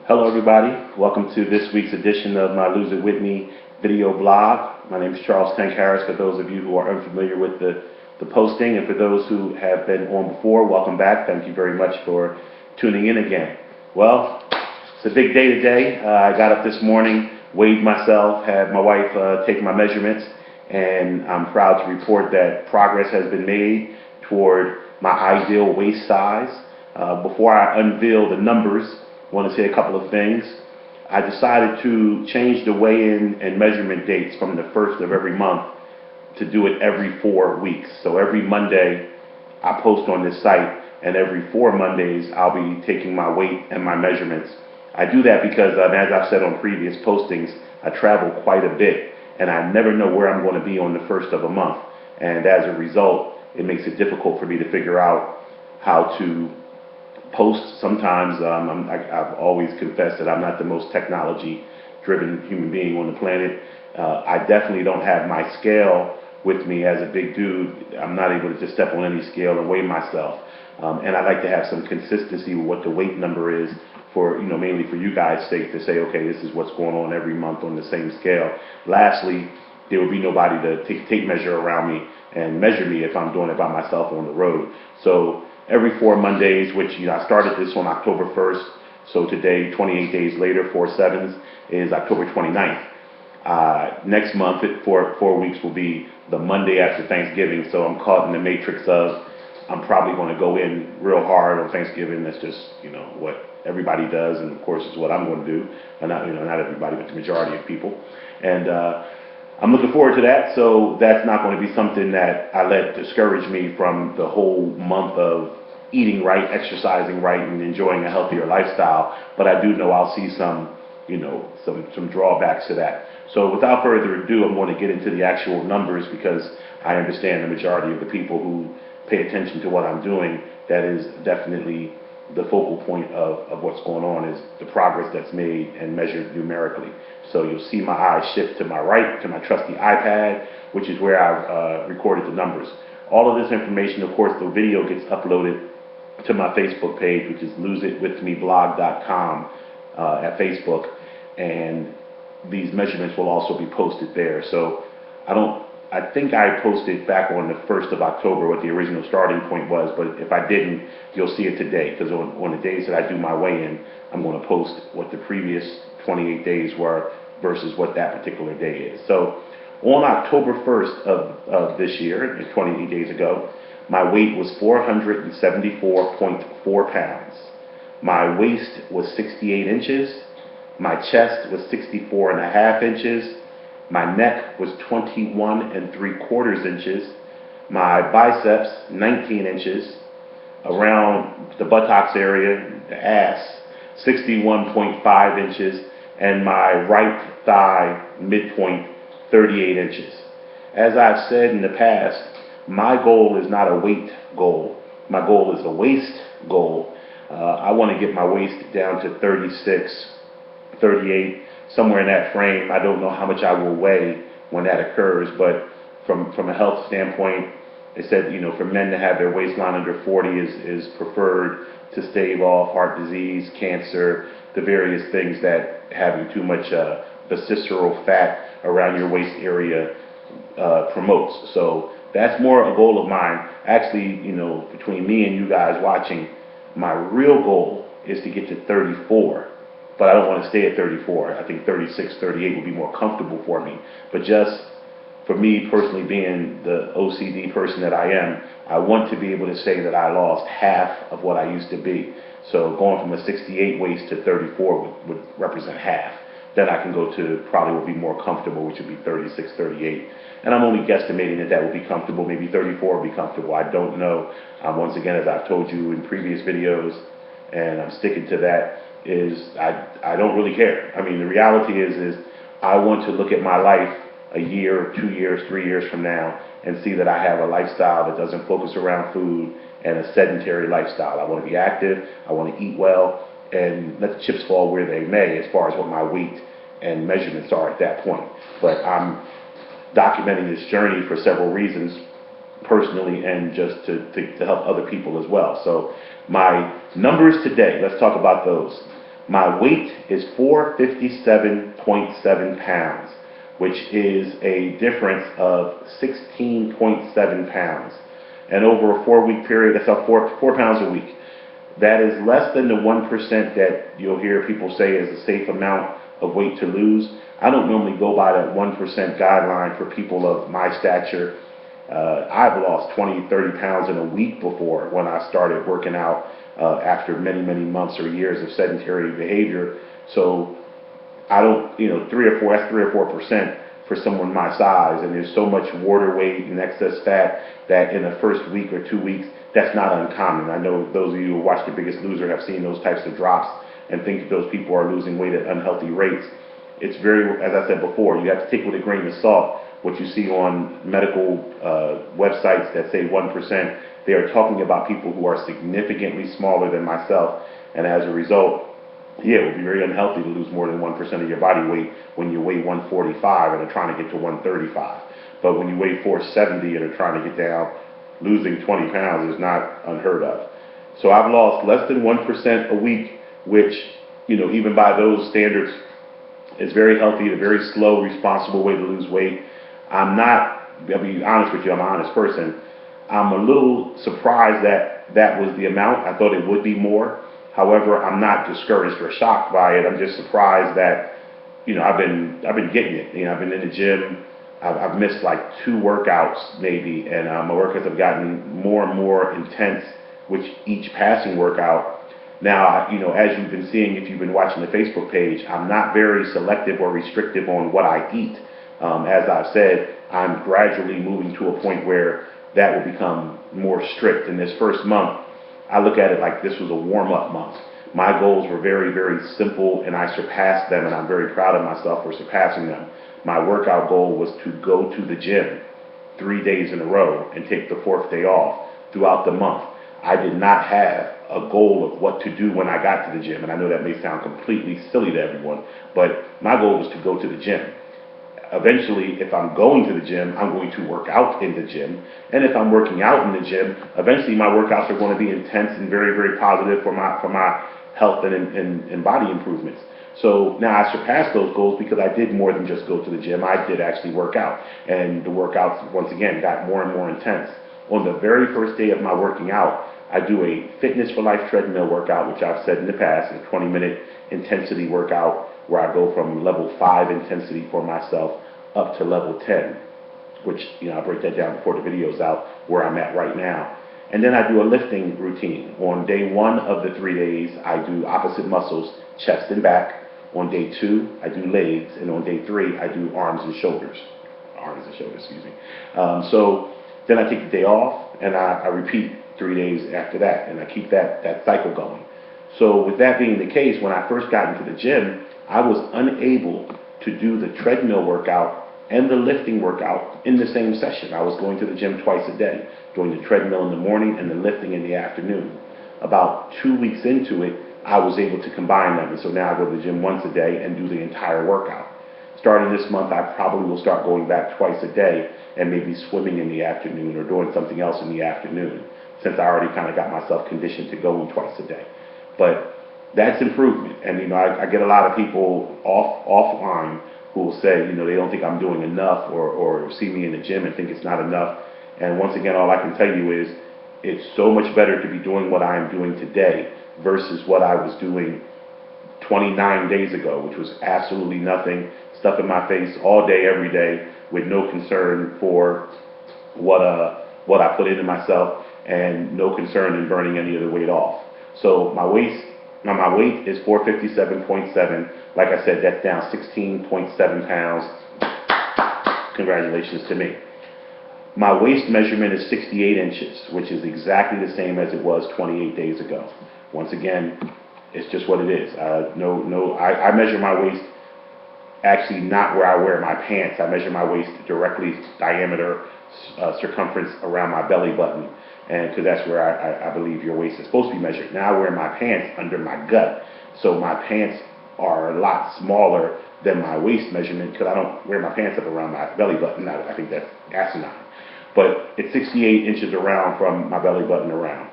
Hello everybody, welcome to this week's edition of my Lose It With Me video blog. My name is Charles Tank Harris, for those of you who are unfamiliar with the posting, and for those who have been on before, welcome back. Thank you very much for tuning in again. Well, it's a big day today. I got up this morning, weighed myself, had my wife take my measurements, and I'm proud to report that progress has been made toward my ideal waist size. Before I unveil the numbers, I want to say a couple of things. I decided to change the weigh-in and measurement dates from the first of every month to do it every 4 weeks. So every Monday I post on this site, and every 4 Mondays I'll be taking my weight and my measurements. I do that because, as I've said on previous postings, I travel quite a bit, and I never know where I'm going to be on the first of a month. And as a result, it makes it difficult for me to figure out how to post. Sometimes I've always confessed that I'm not the most technology-driven human being on the planet. I definitely don't have my scale with me as a big dude. I'm not able to just step on any scale and weigh myself. And I like to have some consistency with what the weight number is for, mainly for you guys' sake, to say, okay, this is what's going on every month on the same scale. Lastly, there will be nobody to take measure around me and measure me if I'm doing it by myself on the road. So every 4 Mondays, which I started this on October 1st, so today, 28 days later, 4/7 is October 29th. Next month, 4 weeks, will be the Monday after Thanksgiving, so I'm caught in the matrix of I'm probably going to go in real hard on Thanksgiving. That's just, what everybody does, and of course it's what I'm going to do. And not everybody, but the majority of people. And I'm looking forward to that, so that's not going to be something that I let discourage me from the whole month of eating right, exercising right, and enjoying a healthier lifestyle. But I do know I'll see some drawbacks to that. So without further ado, I'm going to get into the actual numbers, because I understand the majority of the people who pay attention to what I'm doing, that is definitely the focal point of what's going on, is the progress that's made and measured numerically. So you'll see my eyes shift to my right, to my trusty iPad, which is where I've recorded the numbers. All of this information, of course, the video gets uploaded to my Facebook page, which is loseitwithmeblog.com at Facebook, and these measurements will also be posted there. So I think I posted back on the 1st of October what the original starting point was, but if I didn't, you'll see it today, because on the days that I do my weigh-in, I'm going to post what the previous 28 days were versus what that particular day is. So on October 1st of this year, 28 days ago, my weight was 474.4 pounds. My waist was 68 inches. My chest was 64.5 inches. My neck was 21.75 inches. My biceps, 19 inches. Around the buttocks area, the ass, 61.5 inches. And my right thigh midpoint, 38 inches. As I've said in the past, my goal is not a weight goal. My goal is a waist goal. I want to get my waist down to 36, 38, somewhere in that frame. I don't know how much I will weigh when that occurs, but from a health standpoint, they said, for men to have their waistline under 40 is preferred to stave off heart disease, cancer, the various things that having too much visceral fat around your waist area promotes. So that's more a goal of mine. Actually, between me and you guys watching, my real goal is to get to 34. But I don't want to stay at 34. I think 36, 38 would be more comfortable for me. But just for me personally, being the OCD person that I am, I want to be able to say that I lost half of what I used to be. So going from a 68 waist to 34 would represent half. Then I can go to probably would be more comfortable, which would be 36, 38. And I'm only guesstimating that would be comfortable. Maybe 34 would be comfortable. I don't know. Once again, as I've told you in previous videos, and I'm sticking to that, is I don't really care. I mean, the reality is I want to look at my life a year, 2 years, 3 years from now and see that I have a lifestyle that doesn't focus around food and a sedentary lifestyle. I want to be active, I want to eat well, and let the chips fall where they may as far as what my weight and measurements are at that point. But I'm documenting this journey for several reasons, personally and just to help other people as well. So my numbers today, let's talk about those. My weight is 457.7 pounds, which is a difference of 16.7 pounds. And over a 4-week period, that's up 4 pounds a week. That is less than the 1% that you'll hear people say is a safe amount of weight to lose. I don't normally go by that 1% guideline for people of my stature. I've lost 20, 30 pounds in a week before when I started working out after many, many months or years of sedentary behavior. So I don't, 3 or 4% for someone my size, and there's so much water weight and excess fat that in the first week or 2 weeks, that's not uncommon. I know those of you who watch The Biggest Loser have seen those types of drops and think that those people are losing weight at unhealthy rates. It's very, as I said before, you have to take with a grain of salt what you see on medical websites that say 1%. They are talking about people who are significantly smaller than myself, and as a result, yeah, it would be very unhealthy to lose more than 1% of your body weight when you weigh 145 and are trying to get to 135. But when you weigh 470 and are trying to get down, losing 20 pounds is not unheard of. So I've lost less than 1% a week, which, even by those standards, is very healthy, a very slow, responsible way to lose weight. I'll be honest with you, I'm an honest person. I'm a little surprised that that was the amount. I thought it would be more. However, I'm not discouraged or shocked by it. I'm just surprised that, I've been getting it. I've been in the gym. I've missed like 2 workouts maybe, and my workouts have gotten more and more intense with each passing workout. Now, as you've been seeing, if you've been watching the Facebook page, I'm not very selective or restrictive on what I eat. As I've said, I'm gradually moving to a point where that will become more strict. In this first month, I look at it like this was a warm-up month. My goals were very, very simple, and I surpassed them, and I'm very proud of myself for surpassing them. My workout goal was to go to the gym 3 days in a row and take the 4th day off throughout the month. I did not have a goal of what to do when I got to the gym, and I know that may sound completely silly to everyone, but my goal was to go to the gym. Eventually, if I'm going to the gym, I'm going to work out in the gym. And if I'm working out in the gym, eventually my workouts are going to be intense and very, very positive for my health and body improvements. So now I surpassed those goals because I did more than just go to the gym. I did actually work out. And the workouts, once again, got more and more intense. On the very first day of my working out, I do a Fitness for Life treadmill workout, which I've said in the past, a 20-minute intensity workout where I go from level 5 intensity for myself up to level 10, which, I'll break that down before the video's out, where I'm at right now. And then I do a lifting routine. On day 1 of the 3 days, I do opposite muscles, chest and back. On day 2, I do legs. And on day 3, I do arms and shoulders. So then I take the day off, and I repeat 3 days after that, and I keep that cycle going. So with that being the case, when I first got into the gym, I was unable to do the treadmill workout and the lifting workout in the same session. I was going to the gym twice a day, doing the treadmill in the morning and the lifting in the afternoon. About 2 weeks into it, I was able to combine them, and so now I go to the gym once a day and do the entire workout. Starting this month, I probably will start going back twice a day and maybe swimming in the afternoon or doing something else in the afternoon, since I already kind of got myself conditioned to going twice a day. But that's improvement. And, I get a lot of people offline who will say, they don't think I'm doing enough or see me in the gym and think it's not enough. And once again, all I can tell you is it's so much better to be doing what I am doing today versus what I was doing 29 days ago, which was absolutely nothing, stuff in my face all day, every day, with no concern for what I put into myself and no concern in burning any of the weight off. So my weight is 457.7. Like I said, that's down 16.7 pounds. Congratulations to me. My waist measurement is 68 inches, which is exactly the same as it was 28 days ago. Once again, it's just what it is. I measure my waist actually not where I wear my pants. I measure my waist directly, diameter, circumference around my belly button, and because that's where I believe your waist is supposed to be measured. Now I wear my pants under my gut, so my pants are a lot smaller than my waist measurement because I don't wear my pants up around my belly button. I think that's asinine. But it's 68 inches around from my belly button around.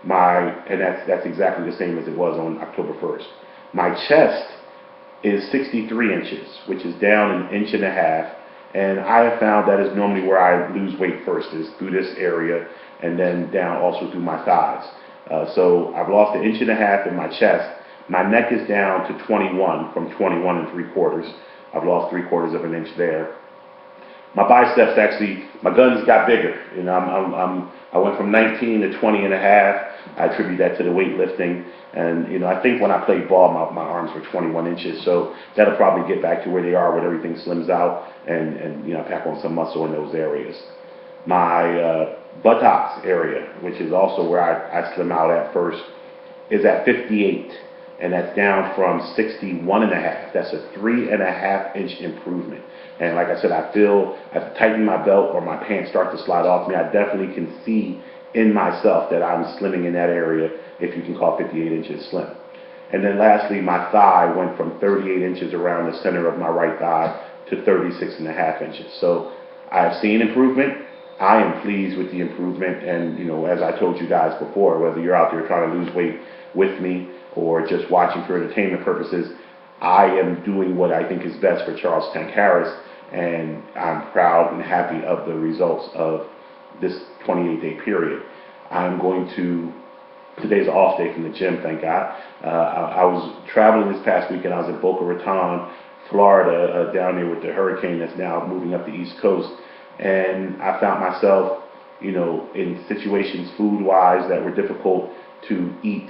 And that's exactly the same as it was on October 1st. My chest is 63 inches, which is down an inch and a half. And I have found that is normally where I lose weight first, is through this area, and then down also through my thighs. So I've lost an inch and a half in my chest. My neck is down to 21 from 21 and 3/4. I've lost 3/4 of an inch there. My biceps actually, my guns got bigger. You know, I went from 19 to 20 and a half. I attribute that to the weightlifting. And, you know, I think when I played ball, my arms were 21 inches. So that'll probably get back to where they are when everything slims out and you know, pack on some muscle in those areas. My buttocks area, which is also where I slim out at first, is at 58. And that's down from 61 and a half. That's a 3.5 inch improvement. And like I said, I feel I've tightened my belt or my pants start to slide off me. I definitely can see in myself that I'm slimming in that area, if you can call 58 inches slim. And then lastly, my thigh went from 38 inches around the center of my right thigh to 36.5 inches. So I've seen improvement. I am pleased with the improvement. And, you know, as I told you guys before, whether you're out there trying to lose weight with me or just watching for entertainment purposes, I am doing what I think is best for Charles Tank Harris, and I'm proud and happy of the results of this 28-day period. I'm going to, today's an off day from the gym, thank God. I was traveling this past weekend. I was in Boca Raton, Florida, down there with the hurricane that's now moving up the East Coast, and I found myself, you know, in situations food-wise that were difficult to eat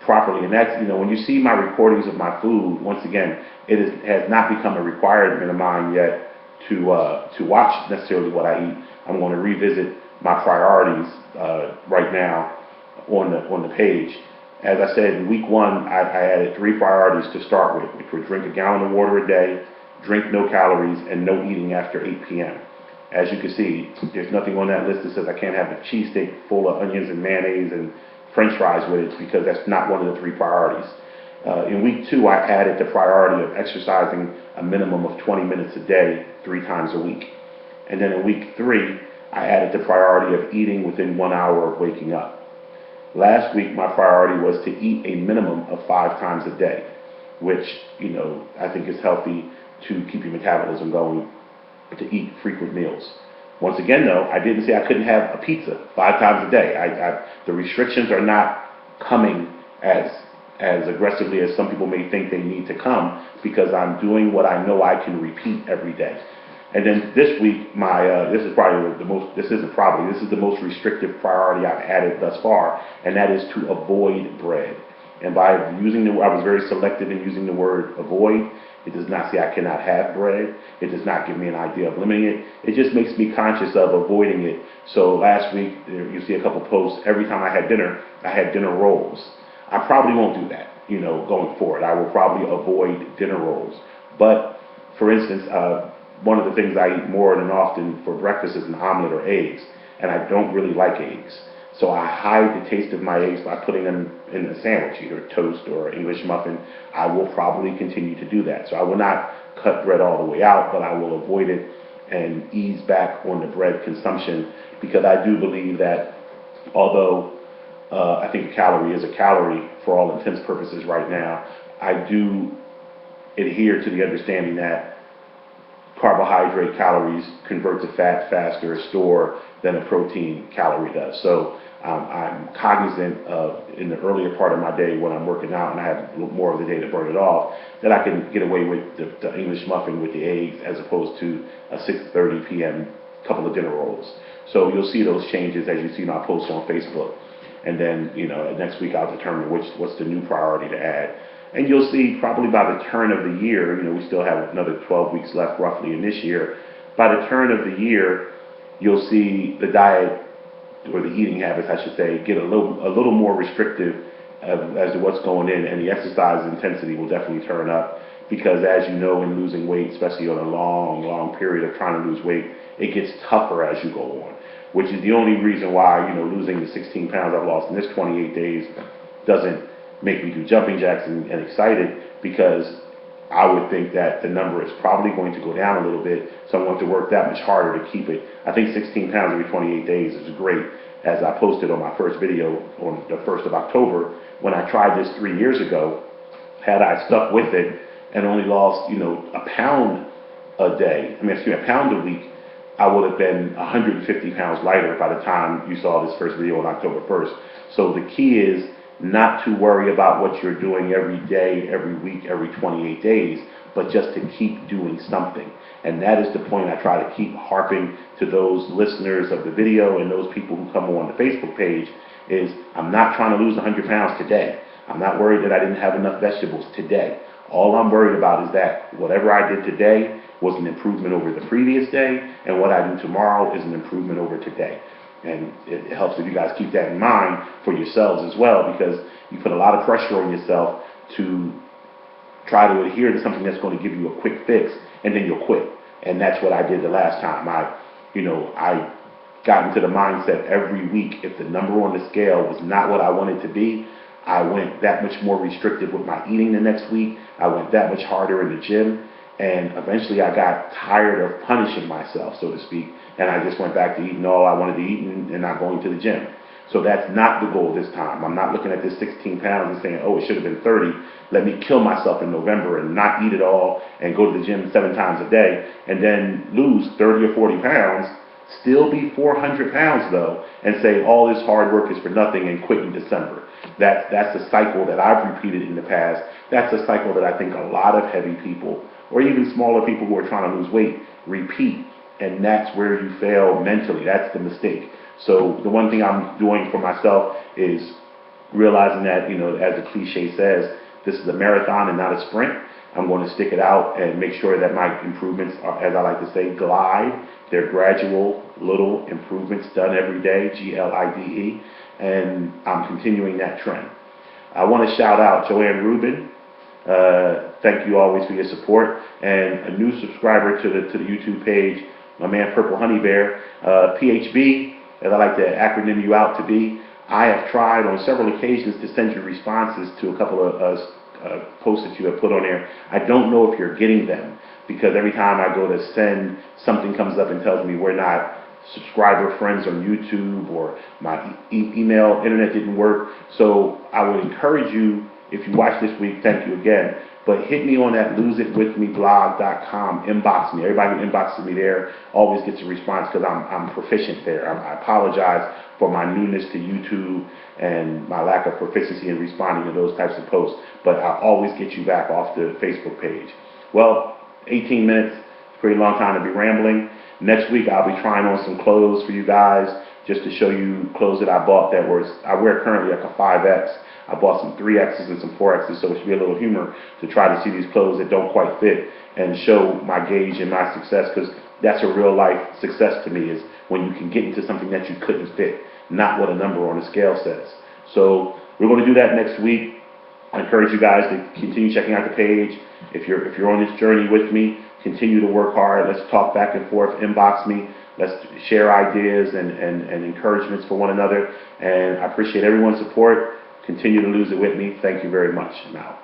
properly. And that's, you know, when you see my recordings of my food, once again, has not become a requirement of mine yet to watch necessarily what I eat. I'm going to revisit my priorities right now on the page. As I said, in week 1, I added 3 priorities to start with, which were drink a gallon of water a day, drink no calories, and no eating after 8 p.m. As you can see, there's nothing on that list that says I can't have a cheesesteak full of onions and mayonnaise and French fries with it, because that's not one of the 3 priorities. In week 2, I added the priority of exercising a minimum of 20 minutes a day, 3 times a week. And then in week 3, I added the priority of eating within 1 hour of waking up. Last week, my priority was to eat a minimum of 5 times a day, which, you know, I think is healthy to keep your metabolism going, to eat frequent meals. Once again, though, I didn't say I couldn't have a pizza 5 times a day. The restrictions are not coming as aggressively as some people may think they need to come, because I'm doing what I know I can repeat every day. And then this week, this is the most restrictive priority I've added thus far, and that is to avoid bread. And by using I was very selective in using the word avoid. It does not say I cannot have bread. It does not give me an idea of limiting it. It just makes me conscious of avoiding it. So last week, you see a couple posts, every time I had dinner rolls. I probably won't do that, you know, going forward. I will probably avoid dinner rolls. But, for instance, one of the things I eat more than often for breakfast is an omelet or eggs, and I don't really like eggs. So I hide the taste of my eggs by putting them in a sandwich, either toast or English muffin. I will probably continue to do that. So I will not cut bread all the way out, but I will avoid it and ease back on the bread consumption, because I do believe that although I think a calorie is a calorie for all intents and purposes right now, I do adhere to the understanding that carbohydrate calories convert to fat faster store than a protein calorie does. So I'm cognizant of, in the earlier part of my day when I'm working out and I have more of the day to burn it off, that I can get away with the English muffin with the eggs as opposed to a 6:30 p.m. couple of dinner rolls. So you'll see those changes as you see my posts on Facebook. And then, you know, next week I'll determine what's the new priority to add. And you'll see probably by the turn of the year, you know, we still have another 12 weeks left roughly in this year. By the turn of the year, you'll see the diet, or the eating habits, I should say, get a little more restrictive as to what's going in, and the exercise intensity will definitely turn up, because as you know, in losing weight, especially on a long period of trying to lose weight, it gets tougher as you go on, which is the only reason why, you know, losing the 16 pounds I've lost in this 28 days doesn't make me do jumping jacks and excited, because I would think that the number is probably going to go down a little bit, so I'm going to work that much harder to keep it. I think 16 pounds every 28 days is great. As I posted on my first video on the 1st of October, when I tried this 3 years ago, Had I stuck with it and only lost, a pound a day, a pound a week, I would have been 150 pounds lighter by the time you saw this first video on October 1st. So the key is not to worry about what you're doing every day, every week, every 28 days, but just to keep doing something. And that is the point I try to keep harping to those listeners of the video and those people who come on the Facebook page is I'm not trying to lose 100 pounds today. I'm not worried that I didn't have enough vegetables today. All I'm worried about is that whatever I did today was an improvement over the previous day, and what I do tomorrow is an improvement over today. And it helps if you guys keep that in mind for yourselves as well, because you put a lot of pressure on yourself to try to adhere to something that's going to give you a quick fix, and then you'll quit. And that's what I did the last time. I got into the mindset every week, if the number on the scale was not what I wanted to be, I went that much more restrictive with my eating the next week. I went that much harder in the gym. And eventually I got tired of punishing myself, so to speak, and I just went back to eating all I wanted to eat and not going to the gym. So that's not the goal this time. I'm not looking at this 16 pounds and saying, oh, it should have been 30. Let me kill myself in November and not eat it all and go to the gym 7 times a day and then lose 30 or 40 pounds, still be 400 pounds though, and say all this hard work is for nothing and quit in December. That's a cycle that I've repeated in the past. That's a cycle that I think a lot of heavy people or even smaller people who are trying to lose weight repeat, and that's where you fail mentally. That's the mistake. So the one thing I'm doing for myself is realizing that, as the cliche says, this is a marathon and not a sprint. I'm going to stick it out and make sure that my improvements are, as I like to say, glide. They're gradual, little improvements done every day, Glide, and I'm continuing that trend. I want to shout out Joanne Rubin. Thank you always for your support, and a new subscriber to the YouTube page, my man Purple Honey Bear, PHB, as I like to acronym you out to be. I have tried on several occasions to send you responses to a couple of posts that you have put on there. I don't know if you're getting them, because every time I go to send, something comes up and tells me we're not subscriber friends on YouTube, or my email, internet didn't work. So I would encourage you, if you watch this week, thank you again, but hit me on that loseitwithmeblog.com, inbox me. Everybody who inboxes me there always gets a response because I'm proficient there. I apologize for my newness to YouTube and my lack of proficiency in responding to those types of posts, but I always get you back off the Facebook page. Well, 18 minutes, it's a pretty long time to be rambling. Next week I'll be trying on some clothes for you guys, just to show you clothes that I bought that I wear currently like a 5X. I bought some 3Xs and some 4Xs, so it should be a little humor to try to see these clothes that don't quite fit and show my gauge and my success, because that's a real life success to me, is when you can get into something that you couldn't fit, not what a number on a scale says. So we're going to do that next week. I encourage you guys to continue checking out the page. If you're on this journey with me, continue to work hard. Let's talk back and forth, inbox me. Let's share ideas and encouragements for one another. And I appreciate everyone's support. Continue to lose it with me. Thank you very much. I'm out.